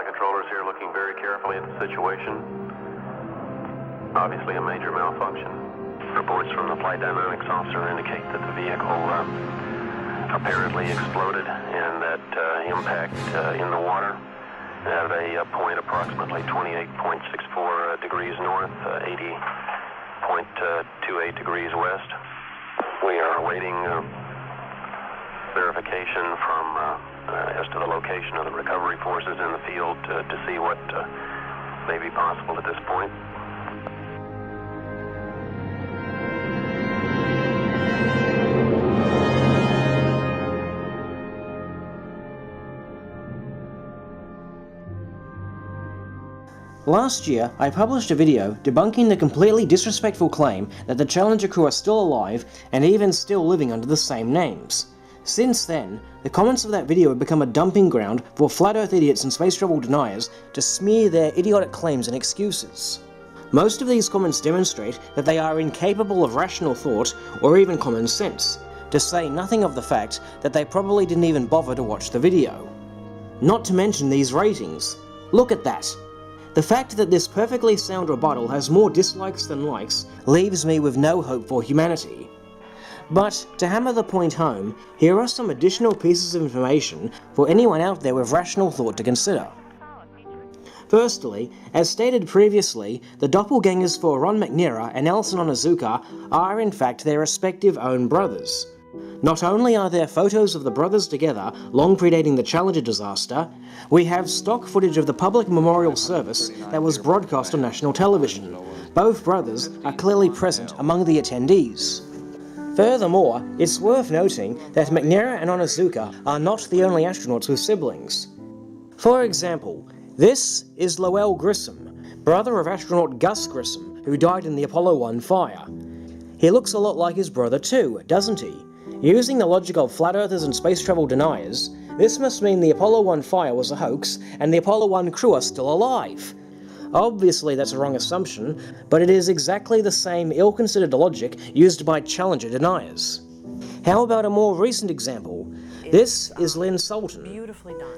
Flight controllers here looking very carefully at the situation. Obviously a major malfunction. Reports from the flight dynamics officer indicate that the vehicle apparently exploded and that impact in the water at a point approximately 28.64 degrees north, 80.28 degrees west. We are awaiting verification from as to the location of the recovery forces in the field to see what may be possible at this point. Last year, I published a video debunking the completely disrespectful claim that the Challenger crew are still alive and even still living under the same names. Since then, the comments of that video have become a dumping ground for flat earth idiots and space travel deniers to smear their idiotic claims and excuses. Most of these comments demonstrate that they are incapable of rational thought or even common sense, to say nothing of the fact that they probably didn't even bother to watch the video. Not to mention these ratings. Look at that. The fact that this perfectly sound rebuttal has more dislikes than likes leaves me with no hope for humanity. But, to hammer the point home, here are some additional pieces of information for anyone out there with rational thought to consider. Firstly, as stated previously, the doppelgangers for McNair and Ellison Onizuka are in fact their respective own brothers. Not only are there photos of the brothers together, long predating the Challenger disaster, we have stock footage of the public memorial service that was broadcast on national television. Both brothers are clearly present among the attendees. Furthermore, it's worth noting that McNair and Onizuka are not the only astronauts with siblings. For example, this is Lowell Grissom, brother of astronaut Gus Grissom, who died in the Apollo 1 fire. He looks a lot like his brother too, doesn't he? Using the logic of flat earthers and space travel deniers, this must mean the Apollo 1 fire was a hoax and the Apollo 1 crew are still alive. Obviously that's a wrong assumption, but it is exactly the same ill-considered logic used by Challenger deniers. How about a more recent example? This is Lynn Sultan.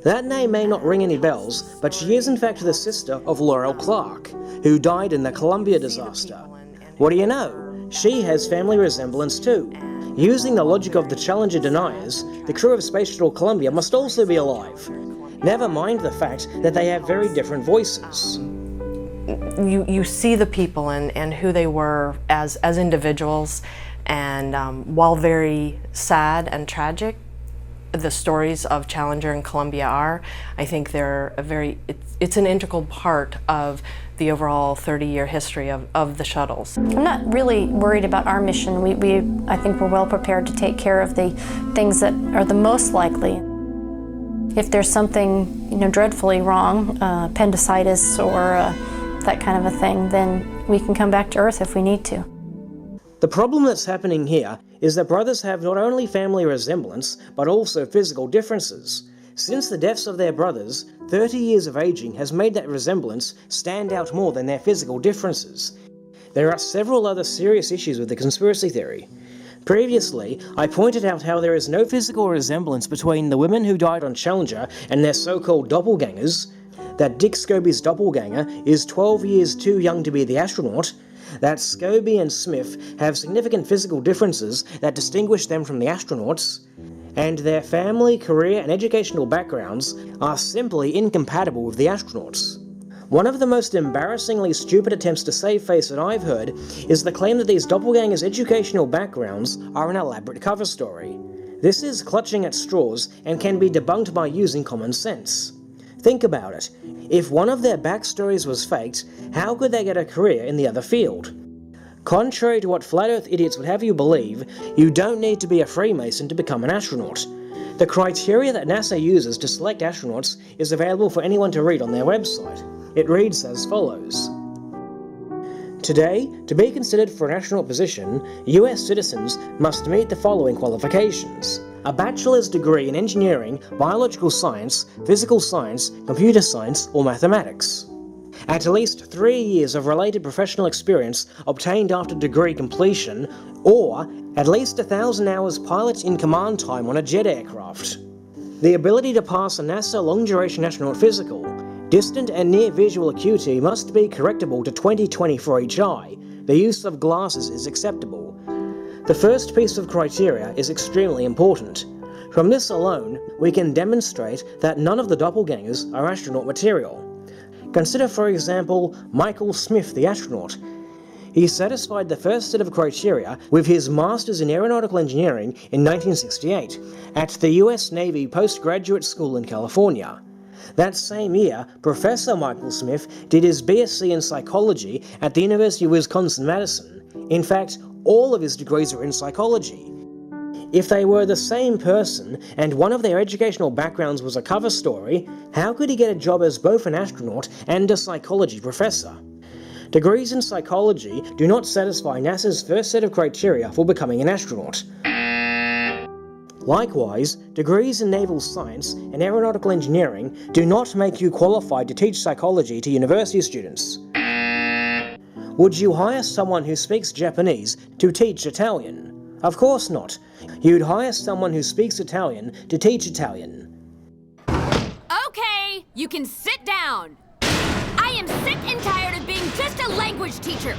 That name may not ring any bells, but she is in fact the sister of Laurel Clark, who died in the Columbia disaster. What do you know? She has family resemblance too. Using the logic of the Challenger deniers, the crew of Space Shuttle Columbia must also be alive. Never mind the fact that they have very different voices. You see the people and who they were as individuals, and while very sad and tragic, the stories of Challenger and Columbia are, I think they're it's an integral part of the overall 30-year history of the shuttles. I'm not really worried about our mission. I think we're well prepared to take care of the things that are the most likely. If there's something dreadfully wrong, appendicitis or that kind of a thing, then we can come back to Earth if we need to. The problem that's happening here is that brothers have not only family resemblance, but also physical differences. Since the deaths of their brothers, 30 years of aging has made that resemblance stand out more than their physical differences. There are several other serious issues with the conspiracy theory. Previously, I pointed out how there is no physical resemblance between the women who died on Challenger and their so-called doppelgangers, that Dick Scobie's doppelganger is 12 years too young to be the astronaut, that Scobie and Smith have significant physical differences that distinguish them from the astronauts, and their family, career, and educational backgrounds are simply incompatible with the astronauts. One of the most embarrassingly stupid attempts to save face that I've heard is the claim that these doppelgangers' educational backgrounds are an elaborate cover story. This is clutching at straws and can be debunked by using common sense. Think about it. If one of their backstories was faked, how could they get a career in the other field? Contrary to what flat earth idiots would have you believe, you don't need to be a Freemason to become an astronaut. The criteria that NASA uses to select astronauts is available for anyone to read on their website. It reads as follows. Today, to be considered for an astronaut position, US citizens must meet the following qualifications: a bachelor's degree in engineering, biological science, physical science, computer science, or mathematics. At least 3 years of related professional experience obtained after degree completion, or at least 1,000 hours pilot in command time on a jet aircraft. The ability to pass a NASA long-duration astronaut physical, Distant and near visual acuity must be correctable to 20/20 for each eye. The use of glasses is acceptable. The first piece of criteria is extremely important. From this alone, we can demonstrate that none of the doppelgangers are astronaut material. Consider, for example, Michael Smith, the astronaut. He satisfied the first set of criteria with his Master's in Aeronautical Engineering in 1968 at the US Navy Postgraduate School in California. That same year, Professor Michael Smith did his BSc in Psychology at the University of Wisconsin-Madison. In fact, all of his degrees are in psychology. If they were the same person, and one of their educational backgrounds was a cover story, how could he get a job as both an astronaut and a psychology professor? Degrees in psychology do not satisfy NASA's first set of criteria for becoming an astronaut. Likewise, degrees in naval science and aeronautical engineering do not make you qualified to teach psychology to university students. Would you hire someone who speaks Japanese to teach Italian? Of course not. You'd hire someone who speaks Italian to teach Italian. Okay, you can sit down. I am sick and tired of being just a language teacher.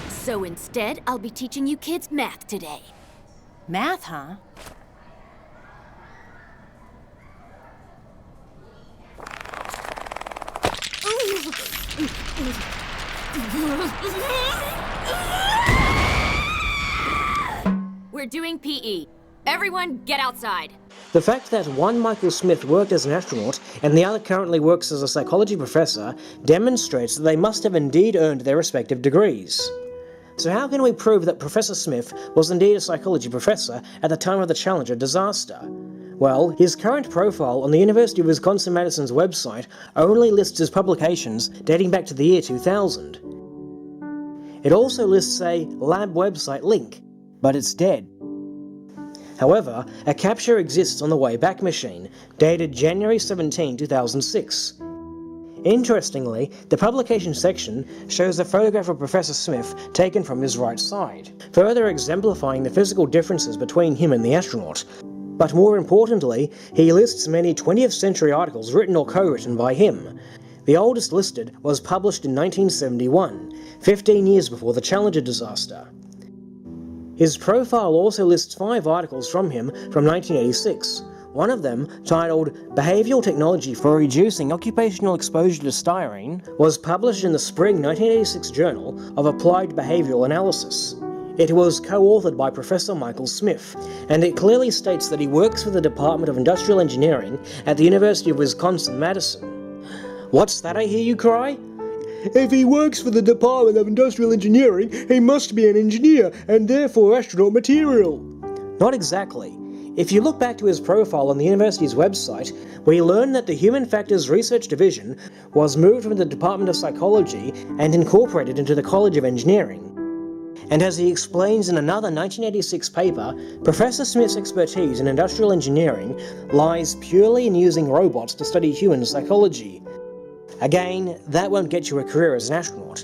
So instead, I'll be teaching you kids math today. Math, huh? We're doing PE. Everyone, get outside. The fact that one Michael Smith worked as an astronaut and the other currently works as a psychology professor demonstrates that they must have indeed earned their respective degrees. So how can we prove that Professor Smith was indeed a psychology professor at the time of the Challenger disaster? Well, his current profile on the University of Wisconsin-Madison's website only lists his publications dating back to the year 2000. It also lists a lab website link, but it's dead. However, a capture exists on the Wayback Machine, dated January 17, 2006. Interestingly, the publication section shows a photograph of Professor Smith taken from his right side, further exemplifying the physical differences between him and the astronaut. But more importantly, he lists many 20th century articles written or co-written by him. The oldest listed was published in 1971, 15 years before the Challenger disaster. His profile also lists 5 articles from him from 1986, one of them, titled Behavioral Technology for Reducing Occupational Exposure to Styrene, was published in the spring 1986 Journal of Applied Behavioral Analysis. It was co-authored by Professor Michael Smith, and it clearly states that he works for the Department of Industrial Engineering at the University of Wisconsin-Madison. What's that, I hear you cry? If he works for the Department of Industrial Engineering, he must be an engineer, and therefore astronaut material. Not exactly. If you look back to his profile on the university's website, we learn that the Human Factors Research Division was moved from the Department of Psychology and incorporated into the College of Engineering. And as he explains in another 1986 paper, Professor Smith's expertise in industrial engineering lies purely in using robots to study human psychology. Again, that won't get you a career as an astronaut.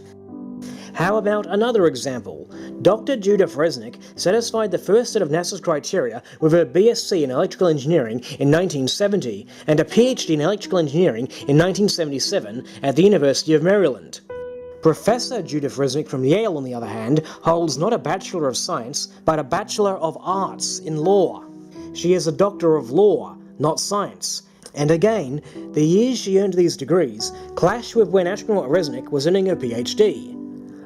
How about another example? Dr. Judith Resnik satisfied the first set of NASA's criteria with her BSc in electrical engineering in 1970 and a PhD in electrical engineering in 1977 at the University of Maryland. Professor Judith Resnik from Yale, on the other hand, holds not a Bachelor of Science, but a Bachelor of Arts in Law. She is a Doctor of Law, not Science. And again, the years she earned these degrees clash with when astronaut Resnik was earning her PhD.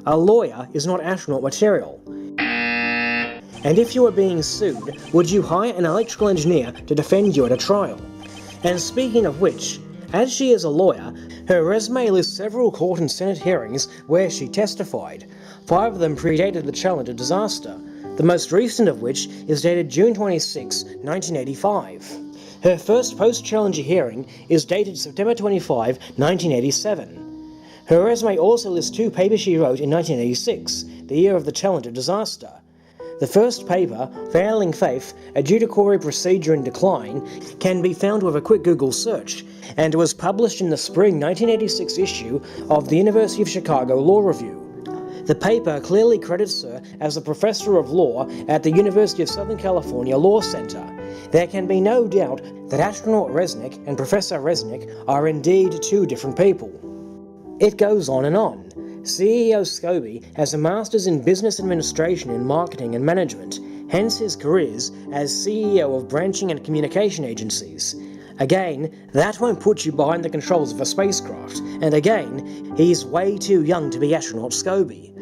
A lawyer is not astronaut material. And if you were being sued, would you hire an electrical engineer to defend you at a trial? And speaking of which, as she is a lawyer, her resume lists several court and Senate hearings where she testified. 5 of them predated the Challenger disaster, the most recent of which is dated June 26, 1985. Her first post-Challenger hearing is dated September 25, 1987. Her resume also lists 2 papers she wrote in 1986, the year of the Challenger disaster. The first paper, Failing Faith, A Judiciary Procedure in Decline, can be found with a quick Google search, and was published in the spring 1986 issue of the University of Chicago Law Review. The paper clearly credits her as a professor of law at the University of Southern California Law Center, There can be no doubt that astronaut Resnik and Professor Resnik are indeed two different people. It goes on and on. CEO Scobie has a master's in business administration in marketing and management, hence his careers as CEO of branching and communication agencies. Again, that won't put you behind the controls of a spacecraft, and again, he's way too young to be astronaut Scobie.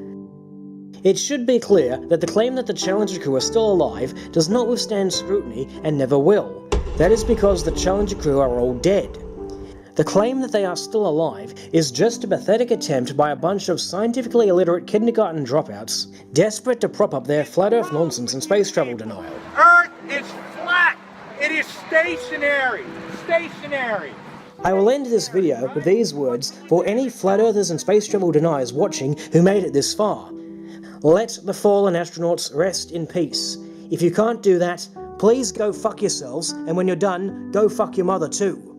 It should be clear that the claim that the Challenger crew are still alive does not withstand scrutiny and never will. That is because the Challenger crew are all dead. The claim that they are still alive is just a pathetic attempt by a bunch of scientifically illiterate kindergarten dropouts desperate to prop up their flat Earth nonsense and space travel denial. Earth is flat! It is stationary! Stationary! I will end this video with these words for any flat earthers and space travel deniers watching who made it this far. Let the fallen astronauts rest in peace. If you can't do that, please go fuck yourselves, and when you're done, go fuck your mother too.